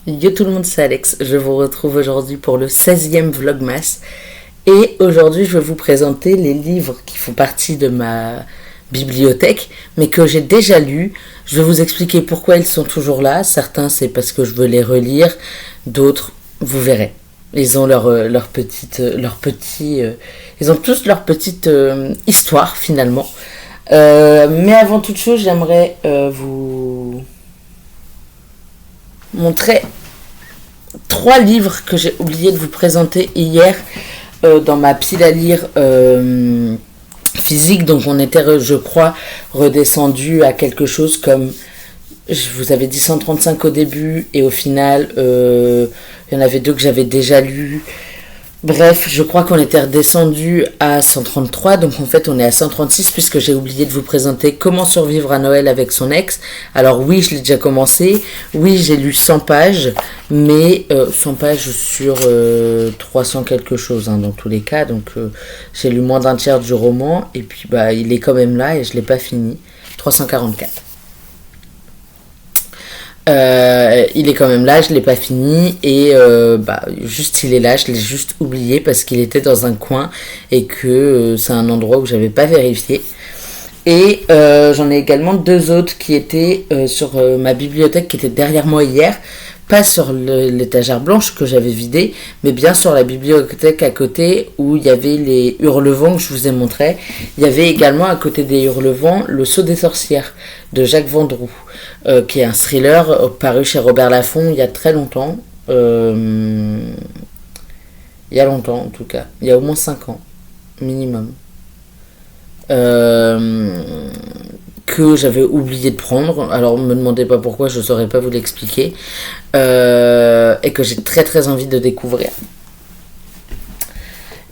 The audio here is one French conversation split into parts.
Yo tout le monde, c'est Alex. Je vous retrouve aujourd'hui pour le 16e Vlogmas. Et aujourd'hui, je vais vous présenter les livres qui font partie de ma bibliothèque, mais que j'ai déjà lus. Je vais vous expliquer pourquoi ils sont toujours là. Certains, c'est parce que je veux les relire. D'autres, vous verrez. Ils ont ils ont tous leur petite histoire finalement. Mais avant toute chose, j'aimerais vous montrer 3 livres que j'ai oublié de vous présenter hier dans ma pile à lire physique. Donc on était, je crois, redescendu à quelque chose comme, je vous avais dit 135 au début, et au final, il y en avait 2 que j'avais déjà lus. Bref, je crois qu'on était redescendu à 133, donc en fait on est à 136 puisque j'ai oublié de vous présenter Comment survivre à Noël avec son ex. Alors oui, je l'ai déjà commencé, oui j'ai lu 100 pages, mais 100 pages sur 300 quelque chose dans tous les cas, donc j'ai lu moins d'un tiers du roman, et puis bah il est quand même là et je l'ai pas fini, 344. Il est quand même là, je l'ai pas fini et juste il est là, je l'ai juste oublié parce qu'il était dans un coin et que c'est un endroit où j'avais pas vérifié. Et j'en ai également 2 autres qui étaient sur ma bibliothèque qui était derrière moi hier, pas sur l'étagère blanche que j'avais vidée, mais bien sur la bibliothèque à côté où il y avait les Hurlevents que je vous ai montré. Il y avait également à côté des Hurlevents Le Sceau des sorcières de Jacques Vendroux, qui est un thriller paru chez Robert Laffont il y a très longtemps. Il y a longtemps en tout cas, il y a au moins 5 ans minimum. Que j'avais oublié de prendre, alors me demandez pas pourquoi, je saurais pas vous l'expliquer, et que j'ai très très envie de découvrir.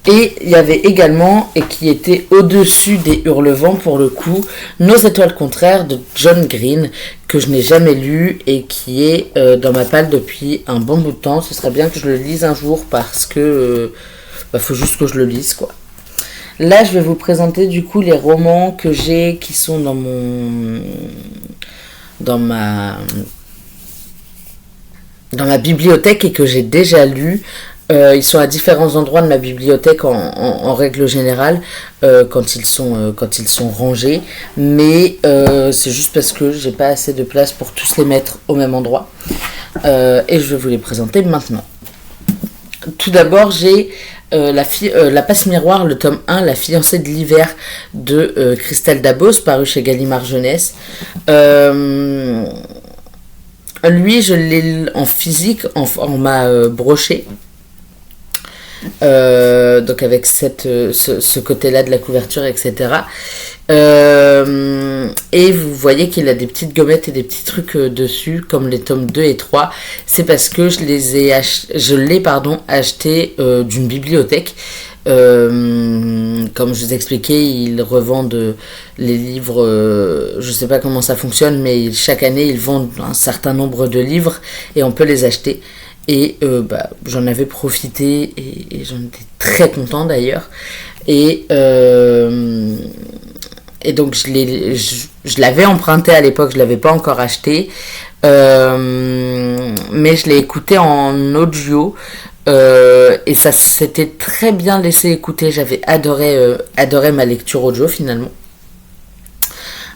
Et il y avait également, et qui était au-dessus des Hurlevents pour le coup, Nos étoiles contraires de John Green, que je n'ai jamais lu et qui est dans ma palle depuis un bon bout de temps. Ce serait bien que je le lise un jour parce que faut juste que je le lise quoi. Là, je vais vous présenter du coup les romans que j'ai qui sont dans ma bibliothèque et que j'ai déjà lus. Ils sont à différents endroits de ma bibliothèque en règle générale quand ils sont rangés, mais c'est juste parce que j'ai pas assez de place pour tous les mettre au même endroit, et je vais vous les présenter maintenant. Tout d'abord, j'ai La Passe Miroir, le tome 1, La fiancée de l'hiver de Christelle Dabos, paru chez Gallimard Jeunesse. Lui, je l'ai en physique, en format broché. Donc avec ce côté-là de la couverture, etc. Et vous voyez qu'il a des petites gommettes et des petits trucs dessus, comme les tomes 2 et 3. C'est parce que je l'ai acheté d'une bibliothèque. Comme je vous expliquais, ils revendent les livres, je sais pas comment ça fonctionne, mais chaque année ils vendent un certain nombre de livres et on peut les acheter. Et j'en avais profité et j'en étais très content d'ailleurs. Et donc je l'avais emprunté à l'époque, je l'avais pas encore acheté, mais je l'ai écouté en audio, et ça s'était très bien laissé écouter. J'avais adoré ma lecture audio finalement.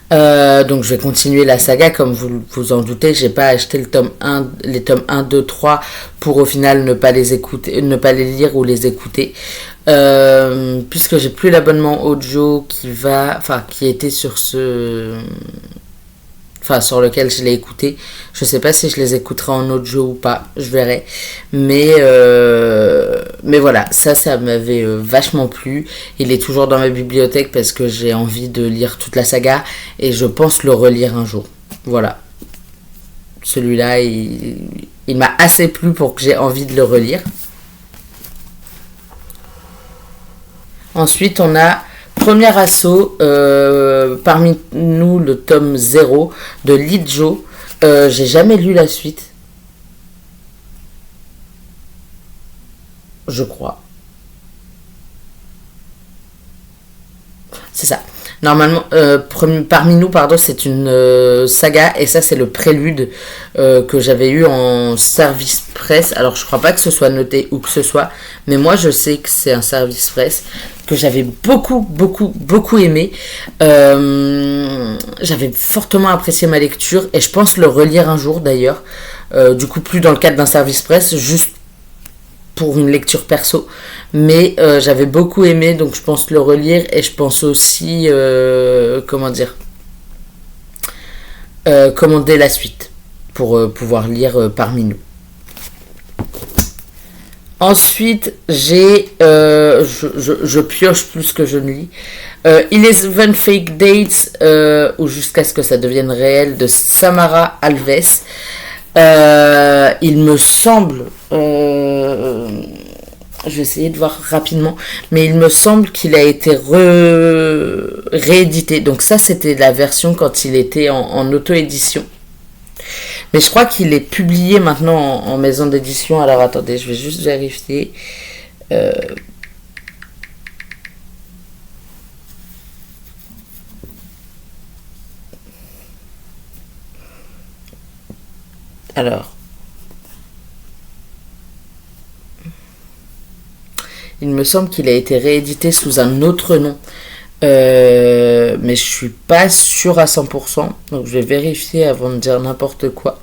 Donc je vais continuer la saga, comme vous vous en doutez. J'ai pas acheté les tomes 1, 2, 3 pour au final ne pas les lire ou les écouter, puisque j'ai plus l'abonnement audio qui était sur sur lequel je l'ai écouté. Je sais pas si je les écouterai en audio ou pas, je verrai. Mais voilà, ça m'avait vachement plu. Il est toujours dans ma bibliothèque parce que j'ai envie de lire toute la saga et je pense le relire un jour. Voilà. Celui-là, il m'a assez plu pour que j'ai envie de le relire. Ensuite, on a Premier assaut, parmi nous le tome 0 de Lidjo. J'ai jamais lu la suite, je crois. C'est ça. Normalement, Parmi nous, pardon, c'est une saga, et ça, c'est le prélude que j'avais eu en service presse. Alors, je crois pas que ce soit noté ou que ce soit, mais moi, je sais que c'est un service presse que j'avais beaucoup aimé. J'avais fortement apprécié ma lecture, et je pense le relire un jour d'ailleurs. Du coup, plus dans le cadre d'un service presse, juste pour une lecture perso, mais j'avais beaucoup aimé, donc je pense le relire, et je pense aussi commander la suite pour pouvoir lire parmi nous. Ensuite, je pioche plus que je ne lis. 11 Fake Dates, ou jusqu'à ce que ça devienne réel, de Samara Alves. Il me semble, je vais essayer de voir rapidement, mais il me semble qu'il a été réédité. Donc ça, c'était la version quand il était en auto-édition. Mais je crois qu'il est publié maintenant en maison d'édition. Alors attendez, je vais juste vérifier. Alors, il me semble qu'il a été réédité sous un autre nom. Mais je suis pas sûre à 100%. Donc je vais vérifier avant de dire n'importe quoi.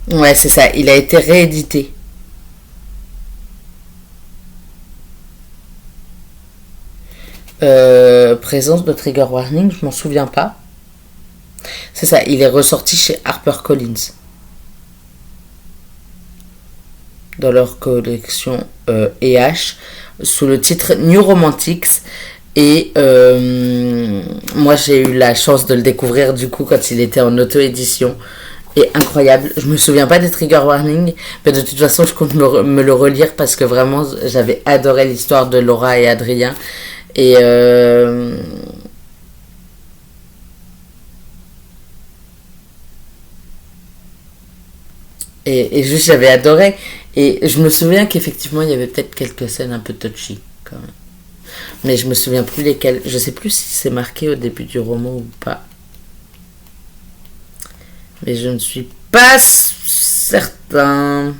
Ouais, c'est ça. Il a été réédité. Présence de Trigger Warning, je m'en souviens pas. C'est ça, il est ressorti chez HarperCollins. Dans leur collection EH, sous le titre New Romantics. Et moi, j'ai eu la chance de le découvrir du coup quand il était en auto-édition. Et incroyable. Je me souviens pas des Trigger Warning, mais de toute façon, je compte me le relire parce que vraiment, j'avais adoré l'histoire de Laura et Adrien. Et juste j'avais adoré, et je me souviens qu'effectivement il y avait peut-être quelques scènes un peu touchy quand même, mais je me souviens plus lesquelles. Je sais plus si c'est marqué au début du roman ou pas, mais je ne suis pas certain.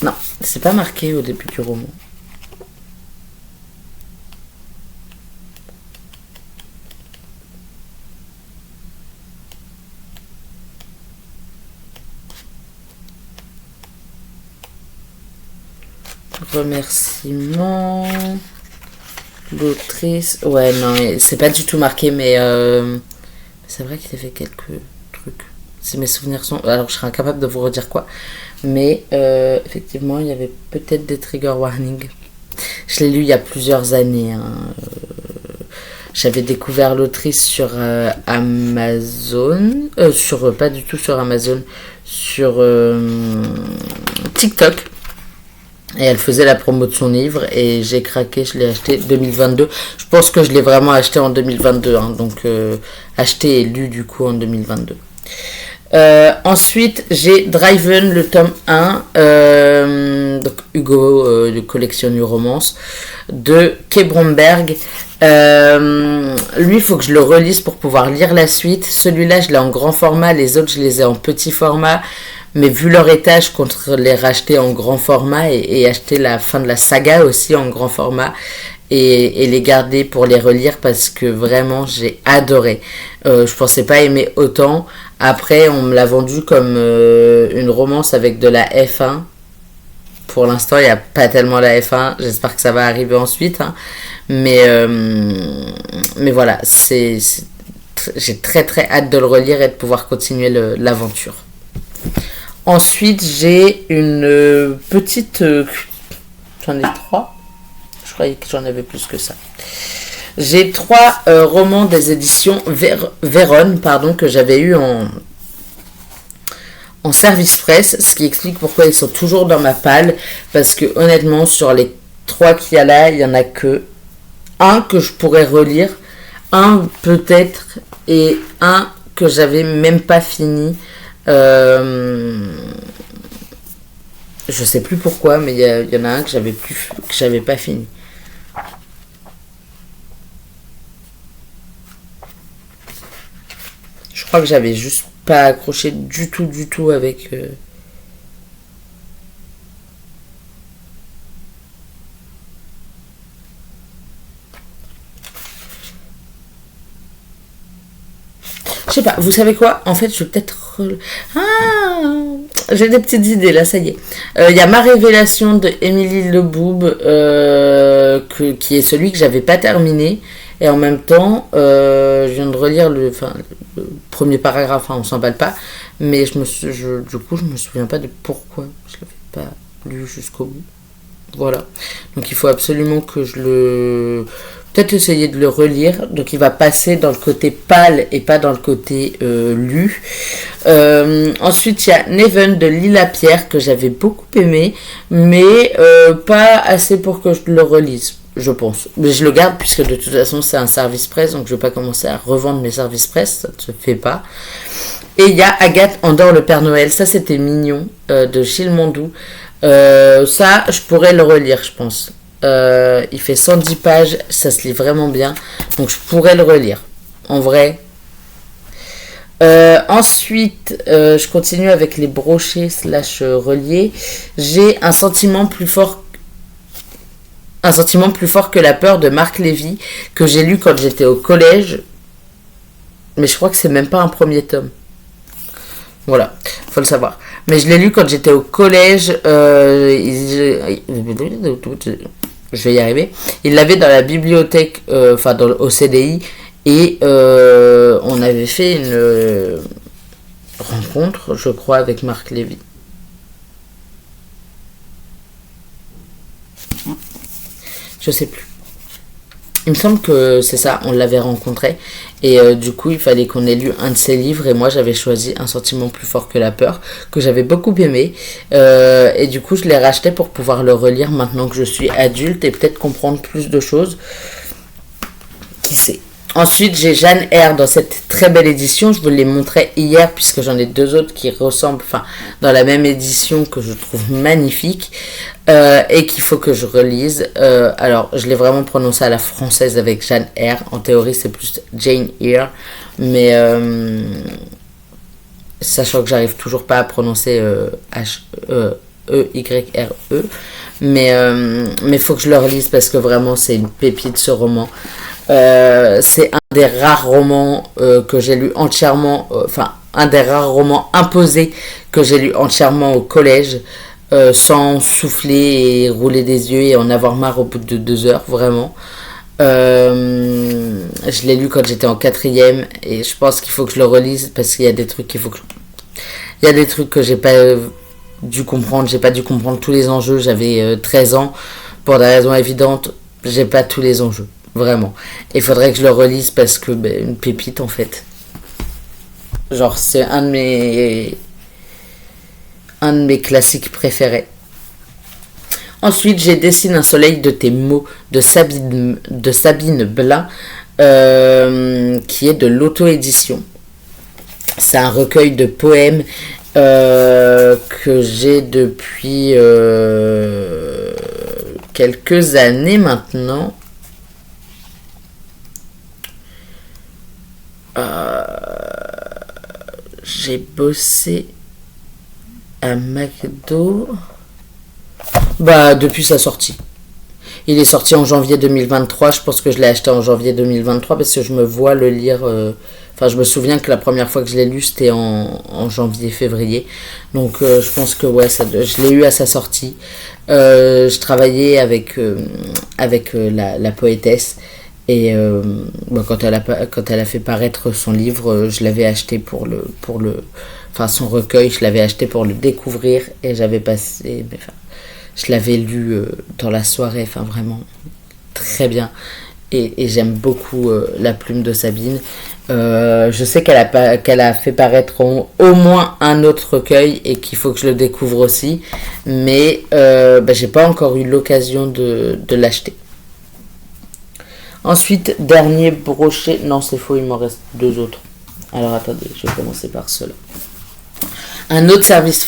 Non, c'est pas marqué au début du roman. Remerciements. L'autrice. Ouais, non, c'est pas du tout marqué, mais c'est vrai qu'il a fait quelques trucs. Si mes souvenirs sont. Alors, je serais incapable de vous redire quoi. Mais effectivement, il y avait peut-être des trigger warnings. Je l'ai lu il y a plusieurs années. Hein. J'avais découvert l'autrice sur Amazon. Pas du tout sur Amazon. Sur TikTok. Et elle faisait la promo de son livre. Et j'ai craqué, je l'ai acheté 2022. Je pense que je l'ai vraiment acheté en 2022. Hein, donc acheté et lu du coup en 2022. Ensuite, j'ai Driven, le tome 1, donc Hugo de collection New Romance, de Kay Bromberg. Lui, il faut que je le relise pour pouvoir lire la suite. Celui-là, je l'ai en grand format, les autres, je les ai en petit format. Mais vu leur état, je compte les racheter en grand format et acheter la fin de la saga aussi en grand format. Et les garder pour les relire parce que vraiment j'ai adoré. Je pensais pas aimer autant. Après, on me l'a vendu comme une romance avec de la F1. Pour l'instant, il n'y a pas tellement la F1. J'espère que ça va arriver ensuite. Hein. Mais voilà, j'ai très très hâte de le relire et de pouvoir continuer l'aventure. Ensuite, j'ai une petite... j'en ai 3. Je croyais que j'en avais plus que ça. J'ai 3 romans des éditions Véronne, que j'avais eu en service presse, ce qui explique pourquoi ils sont toujours dans ma palle, parce que honnêtement, sur les 3 qu'il y a là, il n'y en a que un que je pourrais relire. un peut-être et un que j'avais même pas fini. Je sais plus pourquoi, mais il y en a un que j'avais pas fini. Je crois que j'avais juste pas accroché du tout avec. Je sais pas, vous savez quoi? En fait, je vais peut-être. J'ai des petites idées là, ça y est. Il y a Ma Révélation de Émilie Leboub, qui est celui que j'avais pas terminé. Et en même temps, je viens de relire le premier paragraphe, hein, on s'emballe pas. Mais du coup, je me souviens pas de pourquoi je l'avais pas lu jusqu'au bout. Voilà. Donc il faut absolument que je le. Peut-être essayer de le relire. Donc il va passer dans le côté pâle et pas dans le côté lu. Ensuite, il y a Neven de Lila Pierre que j'avais beaucoup aimé, mais pas assez pour que je le relise, je pense. Mais je le garde puisque de toute façon c'est un service presse, donc je vais pas commencer à revendre mes services presse, ça ne se fait pas. Et il y a Agathe endort le Père Noël, ça c'était mignon, de Gilles Mondou. Ça, je pourrais le relire, je pense. Il fait 110 pages, ça se lit vraiment bien, donc je pourrais le relire. En vrai. Ensuite, je continue avec les brochés / reliés. J'ai un sentiment plus fort que la peur de Marc Lévy, que j'ai lu quand j'étais au collège. Mais je crois que c'est même pas un premier tome. Voilà, faut le savoir. Mais je l'ai lu quand j'étais au collège. Je vais y arriver. Il l'avait dans la bibliothèque, au CDI. Et on avait fait une rencontre, je crois, avec Marc Lévy. Je sais plus. Il me semble que c'est ça, on l'avait rencontré. Et du coup, il fallait qu'on ait lu un de ses livres. Et moi, j'avais choisi Un sentiment plus fort que la peur, que j'avais beaucoup aimé. Et du coup, je l'ai racheté pour pouvoir le relire maintenant que je suis adulte et peut-être comprendre plus de choses. Qui sait? Ensuite, j'ai Jeanne R dans cette très belle édition. Je vous l'ai montré hier puisque j'en ai deux autres qui ressemblent, dans la même édition, que je trouve magnifique et qu'il faut que je relise. Alors, je l'ai vraiment prononcé à la française avec Jeanne R. En théorie, c'est plus Jane Eyre, mais sachant que j'arrive toujours pas à prononcer E-Y-R-E. Mais faut que je le relise parce que vraiment, c'est une pépite ce roman. C'est un des rares romans que j'ai lu entièrement, un des rares romans imposés que j'ai lu entièrement au collège, sans souffler et rouler des yeux et en avoir marre au bout de 2 heures, vraiment. Je l'ai lu quand j'étais en 4e et je pense qu'il faut que je le relise parce qu'il y a des trucs il y a des trucs que j'ai pas dû comprendre, j'ai pas dû comprendre tous les enjeux. J'avais 13 ans, pour des raisons évidentes, j'ai pas tous les enjeux. Vraiment. Il faudrait que je le relise parce que une pépite en fait. Genre c'est un de mes classiques préférés. Ensuite j'ai Dessine un soleil de tes mots de Sabine Blin, qui est de l'auto-édition. C'est un recueil de poèmes que j'ai depuis quelques années maintenant. J'ai bossé à McDo depuis sa sortie. Il est sorti en janvier 2023. Je pense que je l'ai acheté en janvier 2023 parce que je me vois le lire. Je me souviens que la première fois que je l'ai lu, c'était en janvier-février. Donc, je pense que je l'ai eu à sa sortie. Je travaillais avec la poétesse. Et quand elle a fait paraître son livre, je l'avais acheté son recueil, je l'avais acheté pour le découvrir et je l'avais lu dans la soirée, vraiment très bien. Et j'aime beaucoup la plume de Sabine. Je sais qu'elle a fait paraître au moins un autre recueil et qu'il faut que je le découvre aussi, mais j'ai pas encore eu l'occasion de l'acheter. Ensuite, dernier brochet. Non, c'est faux, il m'en reste 2 autres. Alors attendez, je vais commencer par cela. Un autre service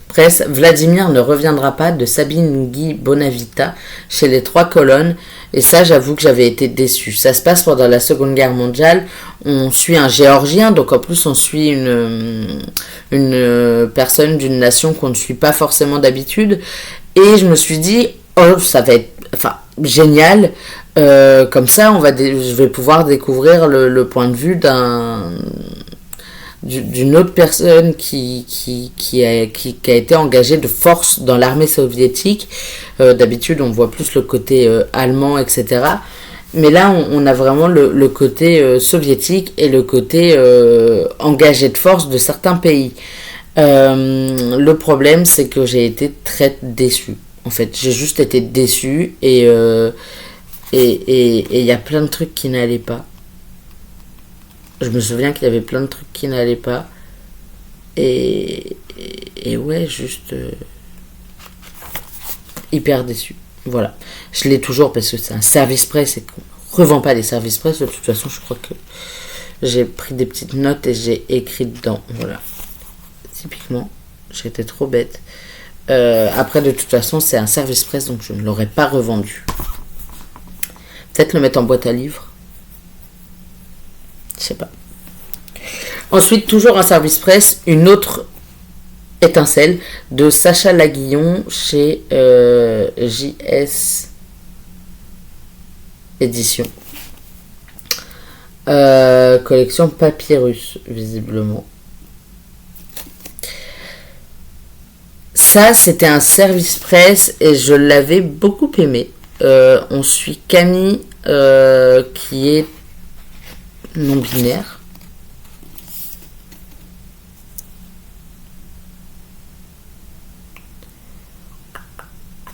presse, Vladimir ne reviendra pas, de Sabine Guy Bonavita chez les 3 colonnes. Et ça, j'avoue que j'avais été déçue. Ça se passe pendant la Seconde Guerre mondiale. On suit un Géorgien, donc en plus on suit une personne d'une nation qu'on ne suit pas forcément d'habitude. Et je me suis dit, oh, ça va être génial. Comme ça, je vais pouvoir découvrir le point de vue d'une autre personne qui a été engagée de force dans l'armée soviétique. D'habitude, on voit plus le côté allemand, etc. Mais là, on a vraiment le côté soviétique et le côté engagé de force de certains pays. Le problème, c'est que j'ai été très déçue. En fait, j'ai juste été déçue et il y a plein de trucs qui n'allaient pas. Je me souviens qu'il y avait plein de trucs qui n'allaient pas. Et ouais, juste hyper déçu. Voilà. Je l'ai toujours parce que c'est un service presse et qu'on ne revend pas des services presse. De toute façon, je crois que j'ai pris des petites notes et j'ai écrit dedans. Voilà. Typiquement, j'étais trop bête. Après, de toute façon, c'est un service presse, donc je ne l'aurais pas revendu. Peut-être le mettre en boîte à livres. Je sais pas. Ensuite, toujours un service presse, une autre étincelle de Sacha Laguillon chez JS Édition. Collection Papyrus, visiblement. Ça, c'était un service presse et je l'avais beaucoup aimé. On suit Camille qui est non-binaire.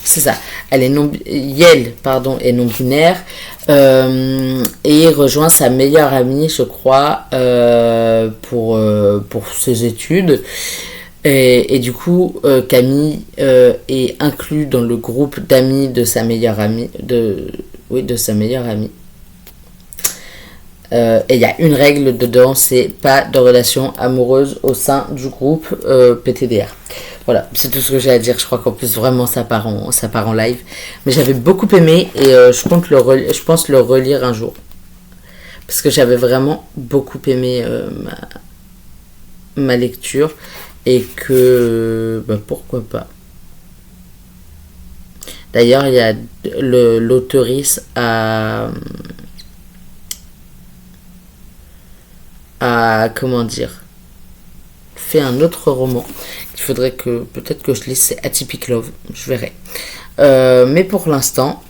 C'est ça. Elle est Yel, est non-binaire et rejoint sa meilleure amie, je crois, pour ses études. Et du coup, Camille est inclus dans le groupe d'amis de sa meilleure amie, de sa meilleure amie. Et il y a une règle dedans, c'est pas de relation amoureuse au sein du groupe PTDR. Voilà, c'est tout ce que j'ai à dire. Je crois qu'en plus vraiment ça part en live. Mais j'avais beaucoup aimé et je pense le relire un jour. Parce que j'avais vraiment beaucoup aimé ma lecture. Et que pourquoi pas. D'ailleurs, il y a l'auteurice à comment dire, fait un autre roman. Il faudrait que peut-être que je lise, c'est Atypic Love, je verrai. Mais pour l'instant,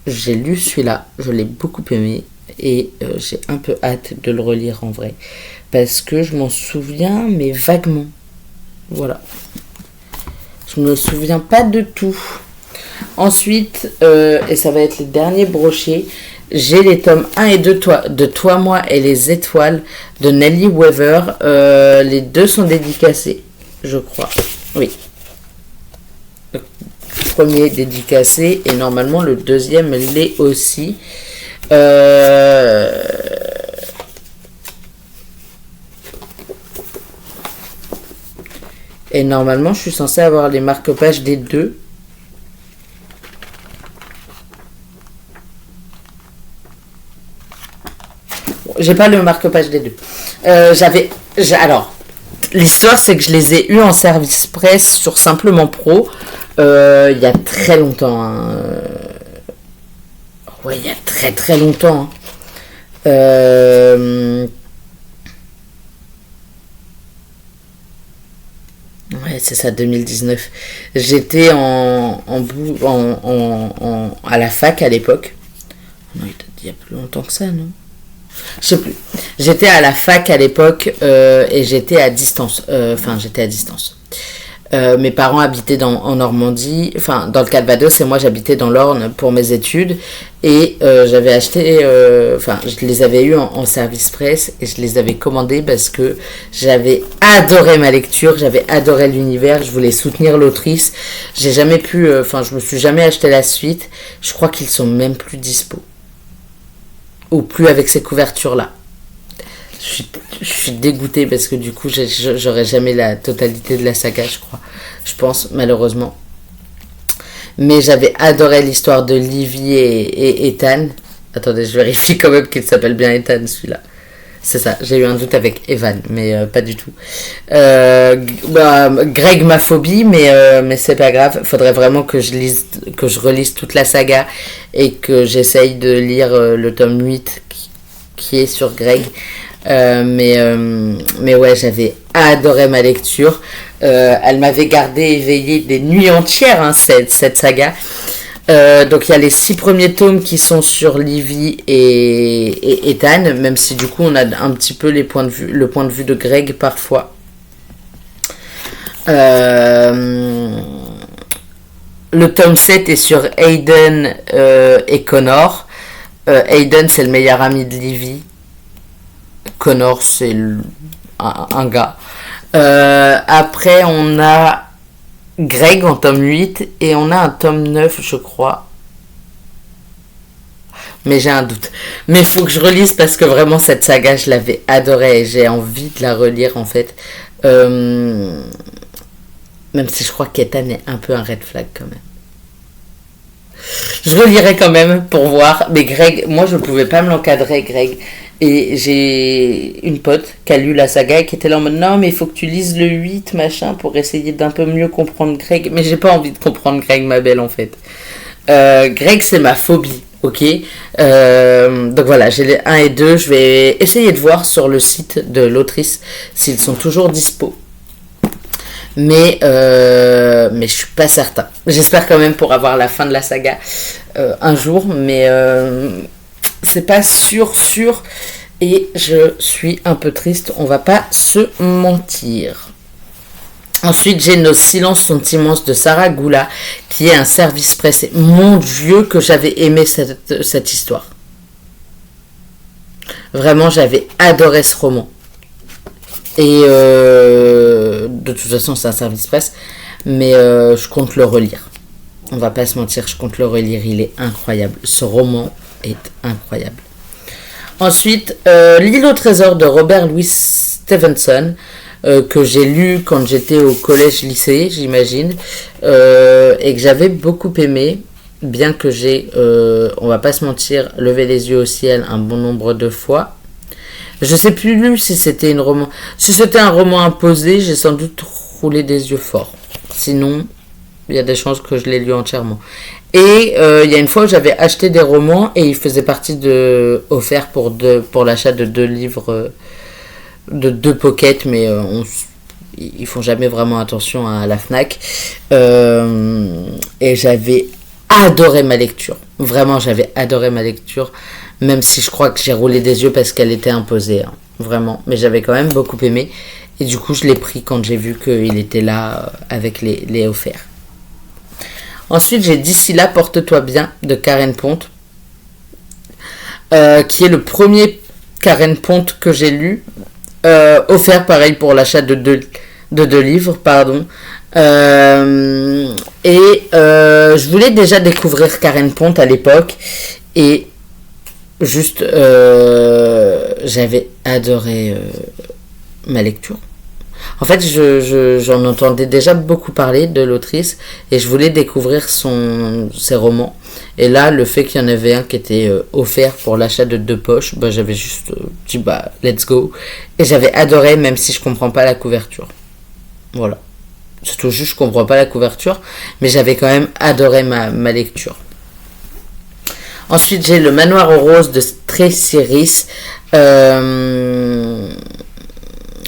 j'ai lu celui-là, je l'ai beaucoup aimé et j'ai un peu hâte de le relire en vrai. Parce que je m'en souviens, mais vaguement. Voilà. Je me souviens pas de tout. Ensuite, et ça va être les derniers brochés, j'ai les tomes 1 et 2 de Toi, moi et les étoiles de Nelly Weaver. Les deux sont dédicacés, je crois. Oui. Le premier est dédicacé et normalement le deuxième l'est aussi. Et normalement, je suis censée avoir les marque-pages des deux. Bon, j'ai pas le marque-page des deux. Alors, l'histoire, c'est que je les ai eus en service presse sur Simplement Pro. Il y a très longtemps. Hein. Ouais, il y a très très longtemps. Hein. Ouais, c'est ça, 2019. J'étais à la fac à l'époque. Non, il y a plus longtemps que ça, non? Je sais plus. J'étais à la fac à l'époque et j'étais à distance. J'étais à distance. Mes parents habitaient en Normandie, dans le Calvados, et moi j'habitais dans l'Orne pour mes études. Et j'avais acheté, je les avais eus en service presse et je les avais commandés parce que j'avais adoré ma lecture, j'avais adoré l'univers, je voulais soutenir l'autrice. J'ai jamais pu, je me suis jamais acheté la suite. Je crois qu'ils sont même plus dispo. ou plus avec ces couvertures-là. Je suis dégoûtée parce que du coup, j'aurai jamais la totalité de la saga, je crois. Je pense, malheureusement. Mais j'avais adoré l'histoire de Livy et Ethan. Attendez, je vérifie quand même qu'il s'appelle bien Ethan, celui-là. C'est ça, j'ai eu un doute avec Evan, mais pas du tout. Greg ma phobie, mais c'est pas grave. Faudrait vraiment que je relise toute la saga et que j'essaye de lire le tome 8 qui est sur Greg. Mais ouais, j'avais adoré ma lecture. Elle m'avait gardé éveillée des nuits entières, hein, cette saga. Donc il y a les 6 premiers tomes qui sont sur Livy et Ethan, même si du coup on a un petit peu le point de vue de Greg parfois. Le tome 7 est sur Aiden et Connor. Aiden, c'est le meilleur ami de Livy. Connor, c'est un gars. Après on a Greg en tome 8 et on a un tome 9, je crois. Mais j'ai un doute. Mais il faut que je relise parce que vraiment cette saga, je l'avais adorée et j'ai envie de la relire en fait. Même si je crois qu'Ethan est un peu un red flag quand même. Je relirai quand même pour voir. Mais Greg, moi je ne pouvais pas me l'encadrer, Greg. Et j'ai une pote qui a lu la saga et qui était là en mode non, mais il faut que tu lises le 8, machin, pour essayer d'un peu mieux comprendre Greg. Mais j'ai pas envie de comprendre Greg, ma belle, en fait. Greg, c'est ma phobie, ok. Donc voilà, j'ai les 1 et 2. Je vais essayer de voir sur le site de l'autrice s'ils sont toujours dispo. Mais je suis pas certain. J'espère quand même pour avoir la fin de la saga un jour, mais c'est pas sûr. Et je suis un peu triste, on va pas se mentir. Ensuite, j'ai Nos silences sont immenses de Sarah Goula, qui est un service presse. Mon Dieu, que j'avais aimé cette histoire. Vraiment, j'avais adoré ce roman. Et de toute façon, c'est un service presse, mais je compte le relire. On va pas se mentir, je compte le relire, il est incroyable. Ce roman est incroyable. Ensuite, L'île au trésor de Robert Louis Stevenson, que j'ai lu quand j'étais au collège-lycée, j'imagine, et que j'avais beaucoup aimé, bien que j'ai, on va pas se mentir, levé les yeux au ciel un bon nombre de fois. Je sais plus si c'était un roman imposé, j'ai sans doute roulé des yeux forts. Sinon, il y a des chances que je l'ai lu entièrement. Et il y a une fois où j'avais acheté des romans et il faisait partie offert pour l'achat de 2 livres, de 2 pockets, mais ils font jamais vraiment attention à la Fnac. Et j'avais adoré ma lecture. Vraiment, j'avais adoré ma lecture, même si je crois que j'ai roulé des yeux parce qu'elle était imposée, hein, vraiment. Mais j'avais quand même beaucoup aimé. Et du coup, je l'ai pris quand j'ai vu qu'il était là avec les offerts. Ensuite, j'ai D'ici là, porte-toi bien de Karen Ponte, qui est le premier Karen Ponte que j'ai lu, offert pareil pour l'achat de 2 livres, pardon. Je voulais déjà découvrir Karen Ponte à l'époque et juste j'avais adoré ma lecture. En fait, j'en entendais déjà beaucoup parler de l'autrice et je voulais découvrir ses romans. Et là, le fait qu'il y en avait un qui était offert pour l'achat de 2 poches, j'avais juste dit let's go. Et j'avais adoré, même si je comprends pas la couverture. Voilà. Surtout juste, je comprends pas la couverture, mais j'avais quand même adoré ma lecture. Ensuite, j'ai Le Manoir aux Roses de Tracy Rees.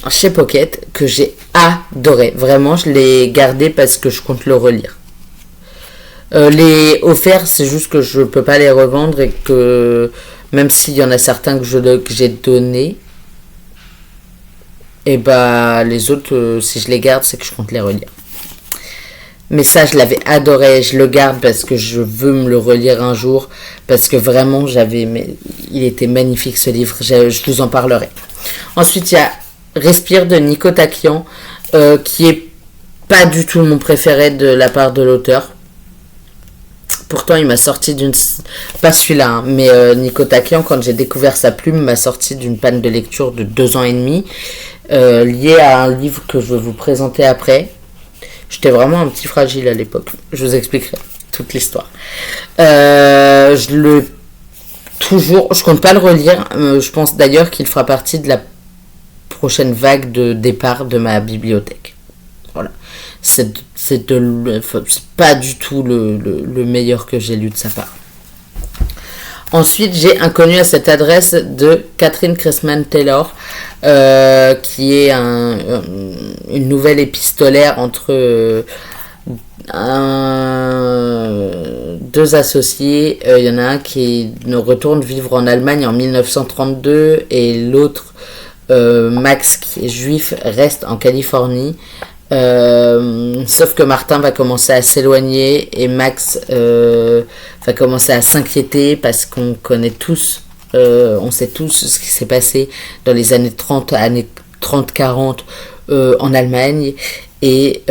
Chez Pocket, que j'ai adoré. Vraiment, je l'ai gardé parce que je compte le relire. Les offerts, c'est juste que je peux pas les revendre et que même s'il y en a certains que j'ai donnés, et les autres, si je les garde, c'est que je compte les relire. Mais ça, je l'avais adoré, je le garde parce que je veux me le relire un jour, parce que vraiment, il était magnifique ce livre, je vous en parlerai. Ensuite, il y a Respire de Nico Takian, qui est pas du tout mon préféré de la part de l'auteur. Pourtant, il m'a sorti d'une... Pas celui-là, hein, mais Nico Takian, quand j'ai découvert sa plume, m'a sorti d'une panne de lecture de 2 ans et demi, liée à un livre que je vais vous présenter après. J'étais vraiment un petit fragile à l'époque. Je vous expliquerai toute l'histoire. Je compte pas le relire. Je pense d'ailleurs qu'il fera partie de la prochaine vague de départ de ma bibliothèque. Voilà. C'est pas du tout le meilleur que j'ai lu de sa part. Ensuite, j'ai inconnu à cette adresse de Catherine Cressman Taylor, qui est une nouvelle épistolaire entre deux associés. Il y en a un qui retourne vivre en Allemagne en 1932 et l'autre, Max, qui est juif, reste en Californie. Sauf que Martin va commencer à s'éloigner et Max va commencer à s'inquiéter parce qu'on connaît tous, on sait tous ce qui s'est passé dans les années 30-40 en Allemagne. Et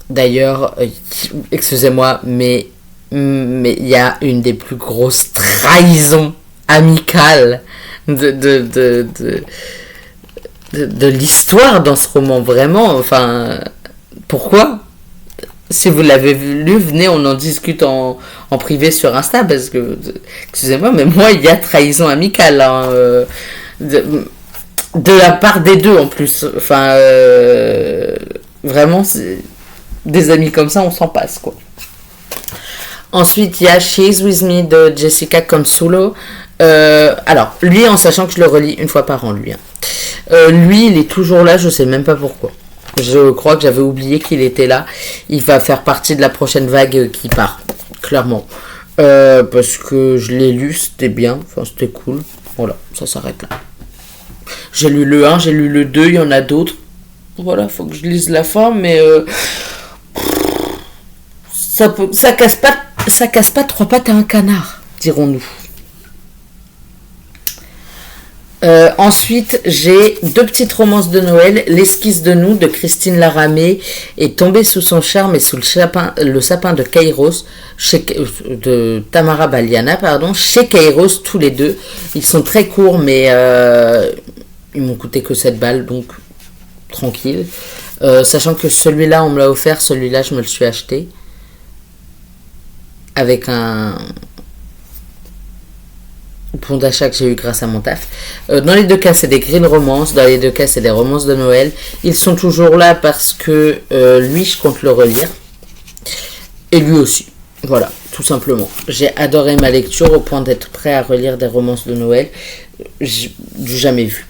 d'ailleurs, excusez-moi, mais il y a une des plus grosses trahisons amicales de l'histoire dans ce roman, vraiment. Enfin, pourquoi? Si vous l'avez lu, venez, on en discute en privé sur Insta, parce que, excusez-moi, mais moi, il y a trahison amicale, hein, de la part des deux, en plus. Enfin, vraiment, des amis comme ça, on s'en passe, quoi. Ensuite, il y a She's With Me de Jessica Consulo. Alors, lui, en sachant que je le relis une fois par an, lui, hein. Lui, il est toujours là, je sais même pas pourquoi. Je crois que j'avais oublié qu'il était là. Il va faire partie de la prochaine vague qui part, clairement. Parce que je l'ai lu, c'était bien, enfin c'était cool. Voilà, ça s'arrête là. J'ai lu le 1, j'ai lu le 2, il y en a d'autres. Voilà, faut que je lise la fin, mais ça casse pas 3 pattes à un canard, dirons-nous. Ensuite, j'ai 2 petites romances de Noël. L'esquisse de nous de Christine Laramé est tombée sous son charme et sous le sapin de Kairos, de Tamara Baliana, pardon, chez Kairos, tous les deux. Ils sont très courts, mais ils m'ont coûté que 7 balles, donc tranquille. Sachant que celui-là, on me l'a offert, celui-là, je me le suis acheté. Avec un bon d'achat que j'ai eu grâce à mon taf. Dans les 2 cas, c'est des grilles romances. Dans les 2 cas, c'est des romances de Noël. Ils sont toujours là parce que lui, je compte le relire. Et lui aussi. Voilà, tout simplement. J'ai adoré ma lecture au point d'être prêt à relire des romances de Noël. J'ai jamais vu.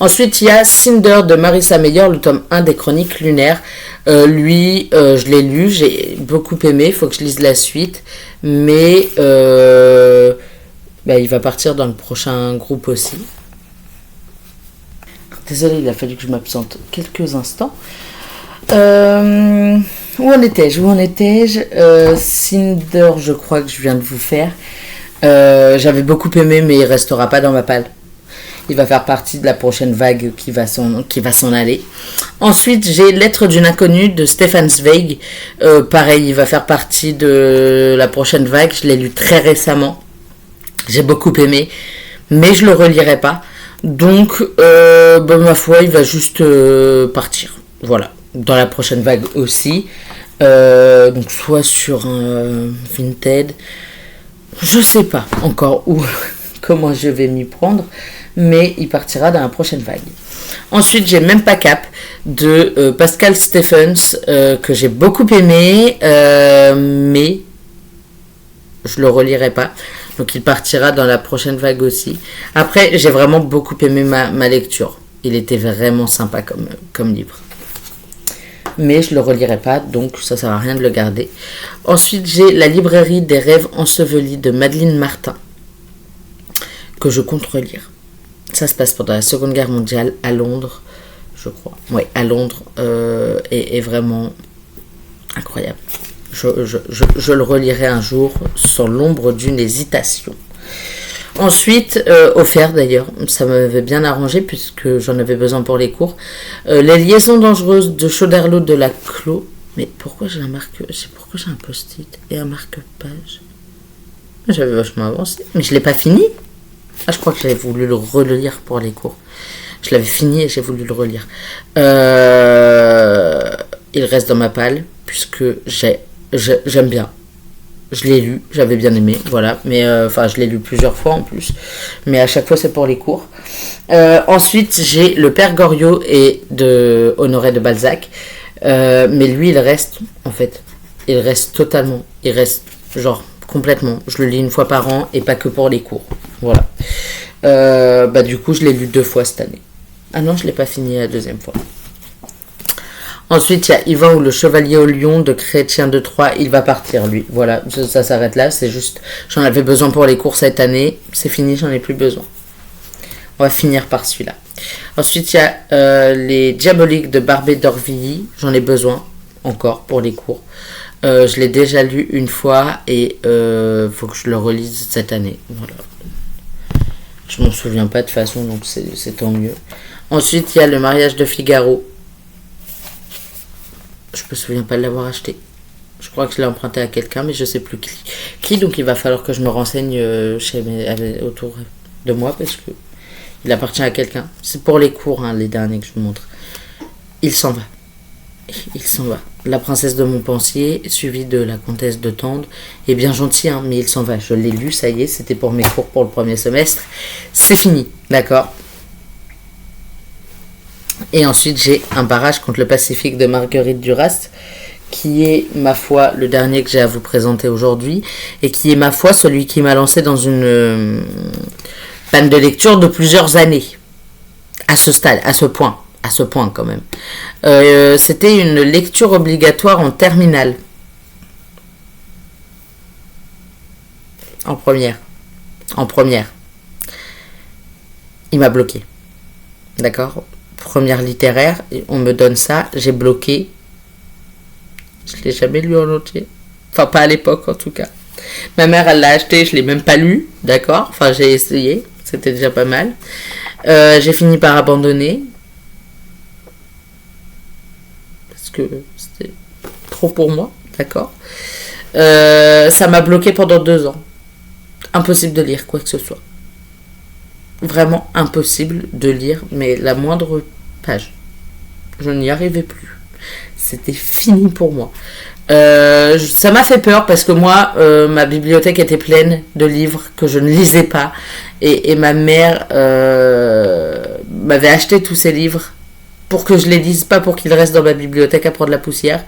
Ensuite, il y a Cinder de Marissa Meyer, le tome 1 des Chroniques lunaires. Lui, je l'ai lu, j'ai beaucoup aimé. Il faut que je lise la suite. Mais il va partir dans le prochain groupe aussi. Désolée, il a fallu que je m'absente quelques instants. Où en étais-je Cinder, je crois que je viens de vous faire. J'avais beaucoup aimé, mais il restera pas dans ma palle. Il va faire partie de la prochaine vague qui va s'en aller. Ensuite, j'ai Lettre d'une inconnue de Stefan Zweig. Pareil, il va faire partie de la prochaine vague. Je l'ai lu très récemment. J'ai beaucoup aimé, mais je le relirai pas. Donc, ma foi, il va juste partir. Voilà, dans la prochaine vague aussi. Donc, soit sur un Vinted. Je sais pas encore comment je vais m'y prendre, mais il partira dans la prochaine vague. Ensuite, j'ai Même pas cap de Pascal Stephens, que j'ai beaucoup aimé, mais je le relirai pas. Donc il partira dans la prochaine vague aussi. Après, j'ai vraiment beaucoup aimé ma lecture. Il était vraiment sympa comme livre. Mais je le relirai pas, donc ça sert à rien de le garder. Ensuite, j'ai La librairie des rêves ensevelis de Madeleine Martin, que je compte relire. Ça se passe pendant la Seconde Guerre mondiale à Londres, je crois. Oui, à Londres, et vraiment incroyable. Je le relirai un jour sans l'ombre d'une hésitation. Ensuite, offert d'ailleurs, ça m'avait bien arrangé puisque j'en avais besoin pour les cours. Les liaisons dangereuses de Choderlos de la Clos. Mais pourquoi j'ai pourquoi j'ai un post-it et un marque-page? J'avais vachement avancé, mais je l'ai pas fini. Ah, je crois que j'avais voulu le relire pour les cours. Je l'avais fini et j'ai voulu le relire. Il reste dans ma palle, puisque j'aime bien. Je l'ai lu, j'avais bien aimé, voilà. Mais je l'ai lu plusieurs fois en plus. Mais à chaque fois, c'est pour les cours. Ensuite, j'ai Le Père Goriot et de Honoré de Balzac. Mais lui, il reste, en fait. Il reste totalement. Il reste, genre, complètement. Je le lis une fois par an et pas que pour les cours. Voilà. Du coup, je l'ai lu 2 fois cette année. Ah non, je l'ai pas fini la 2e fois. Ensuite, il y a Yvan ou le Chevalier au Lion de Chrétien de Troyes. Il va partir, lui. Voilà, ça s'arrête là. C'est juste, j'en avais besoin pour les cours cette année. C'est fini, j'en ai plus besoin. On va finir par celui-là. Ensuite, il y a Les Diaboliques de Barbé d'Orvilly. J'en ai besoin encore pour les cours. Je l'ai déjà lu une fois et faut que je le relise cette année. Voilà. Je m'en souviens pas de toute façon, donc c'est tant mieux. Ensuite, il y a Le Mariage de Figaro. Je me souviens pas de l'avoir acheté. Je crois que je l'ai emprunté à quelqu'un, mais je sais plus qui. Donc il va falloir que je me renseigne autour de moi parce que il appartient à quelqu'un. C'est pour les cours, hein, les derniers que je vous montre. Il s'en va. Il s'en va. La princesse de Montpensier, suivie de la comtesse de Tende, est bien gentil, hein, mais il s'en va. Je l'ai lu, ça y est, c'était pour mes cours pour le premier semestre. C'est fini, d'accord. Et ensuite, j'ai Un barrage contre le Pacifique de Marguerite Duras, qui est, ma foi, le dernier que j'ai à vous présenter aujourd'hui, et qui est, ma foi, celui qui m'a lancé dans une panne de lecture de plusieurs années. À ce stade, à ce point quand même. C'était une lecture obligatoire en terminale. En première. Il m'a bloqué. D'accord ? Première littéraire, on me donne ça, j'ai bloqué. Je l'ai jamais lu en entier. Enfin, pas à l'époque en tout cas. Ma mère, elle l'a acheté, je l'ai même pas lu, d'accord ? Enfin, j'ai essayé, c'était déjà pas mal. J'ai fini par abandonner. Parce que c'était trop pour moi, d'accord ? Ça m'a bloqué pendant 2 ans. Impossible de lire quoi que ce soit. Vraiment impossible de lire, mais la moindre page. Je n'y arrivais plus. C'était fini pour moi. Ça m'a fait peur parce que moi, ma bibliothèque était pleine de livres que je ne lisais pas. Et ma mère m'avait acheté tous ces livres pour que je les lise, pas pour qu'ils restent dans ma bibliothèque à prendre la poussière.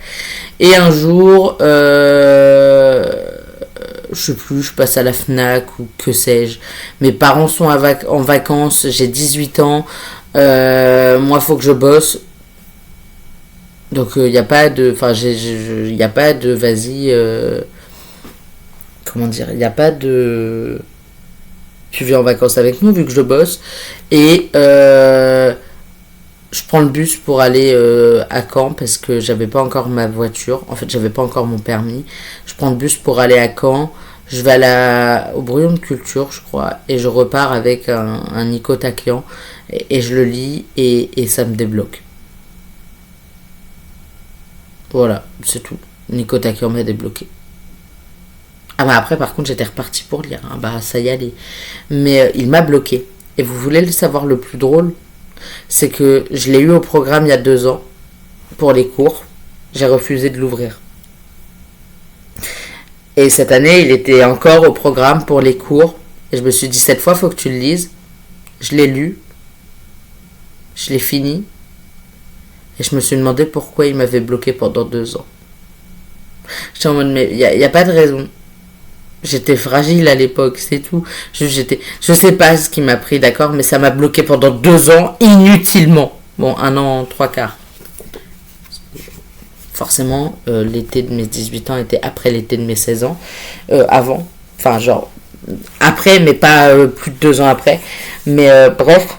Et un jour, je sais plus, je passe à la Fnac ou que sais-je. Mes parents sont en vacances, j'ai 18 ans. Moi, faut que je bosse. Donc, il n'y a pas de... Enfin, il n'y a pas de... Vas-y... comment dire? Il n'y a pas de... Tu viens en vacances avec nous, vu que je bosse. Et... je prends le bus pour aller à Caen parce que j'avais pas encore ma voiture. En fait, j'avais pas encore mon permis. Je prends le bus pour aller à Caen. Je vais au Brouillon de Culture, je crois, et je repars avec un Nico Takian et je le lis et ça me débloque. Voilà, c'est tout. Nico Takian m'a débloqué. Ah bah après, par contre, j'étais reparti pour lire. Hein. Bah ça y allait. Mais il m'a bloqué. Et vous voulez le savoir le plus drôle ? C'est que je l'ai eu au programme il y a 2 ans pour les cours. J'ai refusé de l'ouvrir. Et cette année, il était encore au programme pour les cours. Et je me suis dit, cette fois, il faut que tu le lises. Je l'ai lu. Je l'ai fini. Et je me suis demandé pourquoi il m'avait bloqué pendant 2 ans. J'étais en mode, mais il n'y a pas de raison. J'étais fragile à l'époque, c'est tout. Je sais pas ce qui m'a pris, d'accord, mais ça m'a bloqué pendant 2 ans, inutilement. Bon, 1 an, 3 quarts. Forcément, l'été de mes 18 ans était après l'été de mes 16 ans. Avant. Enfin, genre, après, mais pas plus de 2 ans après. Mais bref,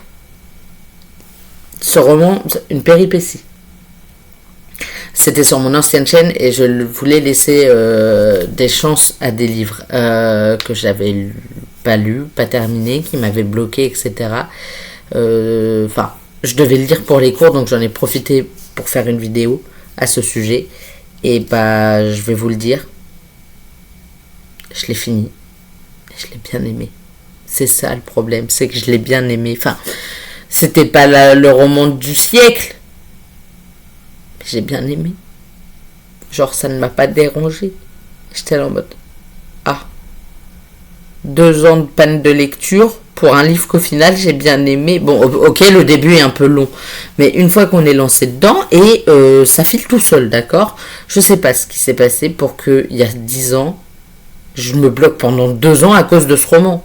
ce roman, une péripétie. C'était sur mon ancienne chaîne et je voulais laisser des chances à des livres que j'avais pas lus, pas terminés, qui m'avaient bloqué, etc. Enfin, je devais le lire pour les cours, donc j'en ai profité pour faire une vidéo à ce sujet. Et bah, je vais vous le dire, je l'ai fini. Je l'ai bien aimé. C'est ça le problème, c'est que je l'ai bien aimé. Enfin, c'était pas le roman du siècle. Mais j'ai bien aimé. Genre, ça ne m'a pas dérangé. J'étais là en mode, ah, 2 ans de panne de lecture pour un livre qu'au final j'ai bien aimé. Bon, ok, le début est un peu long, mais une fois qu'on est lancé dedans, et ça file tout seul, d'accord. Je sais pas ce qui s'est passé pour que, il y a 10 ans, je me bloque pendant 2 ans à cause de ce roman.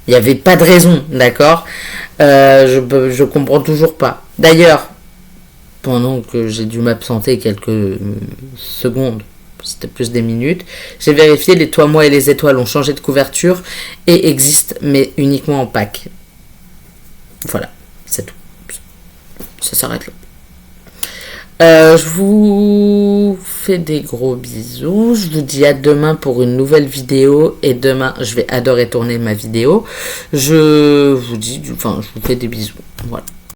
Il n'y avait pas de raison, d'accord. Je comprends toujours pas. D'ailleurs, pendant que j'ai dû m'absenter quelques secondes, c'était plus des minutes, j'ai vérifié, les Toi, moi et les étoiles ont changé de couverture et existent, mais uniquement en pack. Voilà, c'est tout. Ça s'arrête là. Je vous fais des gros bisous. Je vous dis à demain pour une nouvelle vidéo. Et demain, je vais adorer tourner ma vidéo. Je vous dis, enfin, je vous fais des bisous. Voilà.